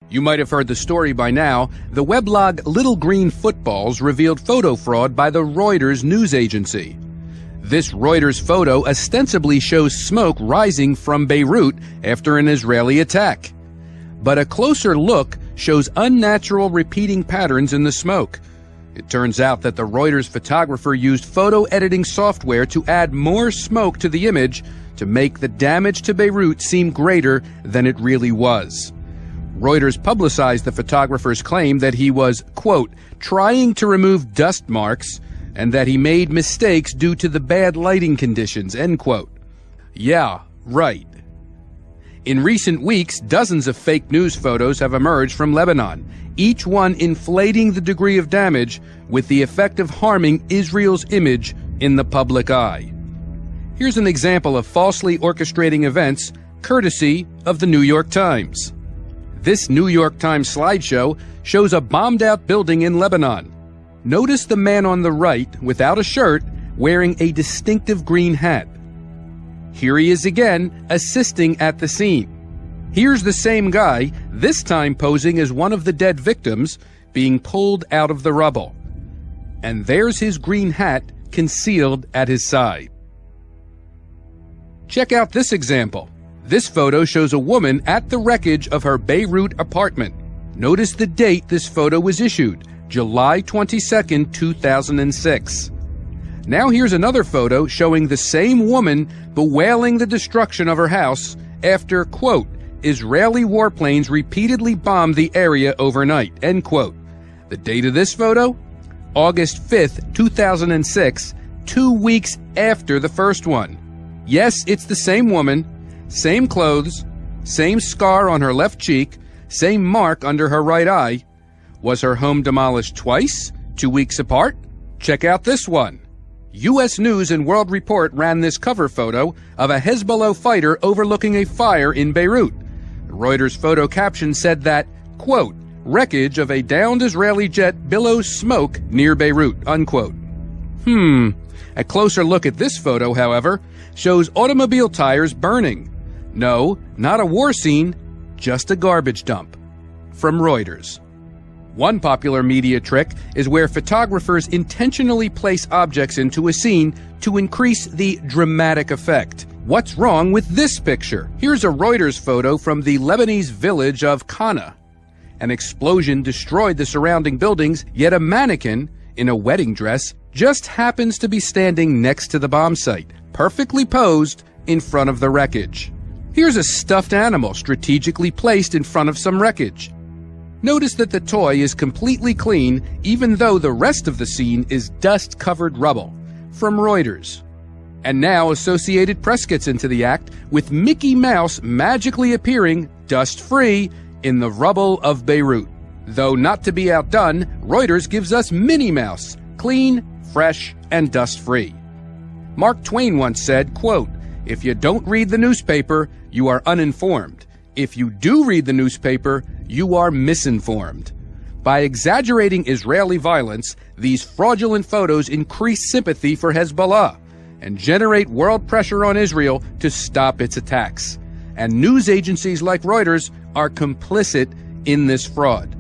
You might have heard the story by now. The weblog Little Green Footballs revealed photo fraud by the Reuters news agency. This Reuters photo ostensibly shows smoke rising from Beirut after an Israeli attack. But a closer look shows unnatural repeating patterns in the smoke. It turns out that the Reuters photographer used photo editing software to add more smoke to the image to make the damage to Beirut seem greater than it really was. Reuters publicized the photographer's claim that he was, quote, trying to remove dust marks and that he made mistakes due to the bad lighting conditions, end quote. Yeah, right. In recent weeks, dozens of fake news photos have emerged from Lebanon, each one inflating the degree of damage with the effect of harming Israel's image in the public eye. Here's an example of falsely orchestrating events, courtesy of the New York Times. This New York Times slideshow shows a bombed-out building in Lebanon. Notice the man on the right, without a shirt, wearing a distinctive green hat. Here he is again, assisting at the scene. Here's the same guy, this time posing as one of the dead victims, being pulled out of the rubble. And there's his green hat concealed at his side. Check out this example. This photo shows a woman at the wreckage of her Beirut apartment. Notice the date this photo was issued, July 22, 2006. Now here's another photo showing the same woman bewailing the destruction of her house after, quote, Israeli warplanes repeatedly bombed the area overnight, end quote. The date of this photo? August 5, 2006, 2 weeks after the first one. Yes, it's the same woman, same clothes, same scar on her left cheek, same mark under her right eye. Was her home demolished twice, 2 weeks apart? Check out this one. U.S. News and World Report ran this cover photo of a Hezbollah fighter overlooking a fire in Beirut. The Reuters photo caption said that, quote, wreckage of a downed Israeli jet billows smoke near Beirut, unquote. A closer look at this photo, however, shows automobile tires burning. No, not a war scene, just a garbage dump. From Reuters. One popular media trick is where photographers intentionally place objects into a scene to increase the dramatic effect. What's wrong with this picture? Here's a Reuters photo from the Lebanese village of Kana. An explosion destroyed the surrounding buildings, yet a mannequin in a wedding dress just happens to be standing next to the bomb site, perfectly posed in front of the wreckage. Here's a stuffed animal strategically placed in front of some wreckage. Notice that the toy is completely clean, even though the rest of the scene is dust-covered rubble. From Reuters. And now Associated Press gets into the act, with Mickey Mouse magically appearing, dust-free, in the rubble of Beirut. Though not to be outdone, Reuters gives us Minnie Mouse, clean, fresh, and dust-free. Mark Twain once said, quote, if you don't read the newspaper, you are uninformed. If you do read the newspaper, you are misinformed. By exaggerating Israeli violence, these fraudulent photos increase sympathy for Hezbollah and generate world pressure on Israel to stop its attacks. And news agencies like Reuters are complicit in this fraud.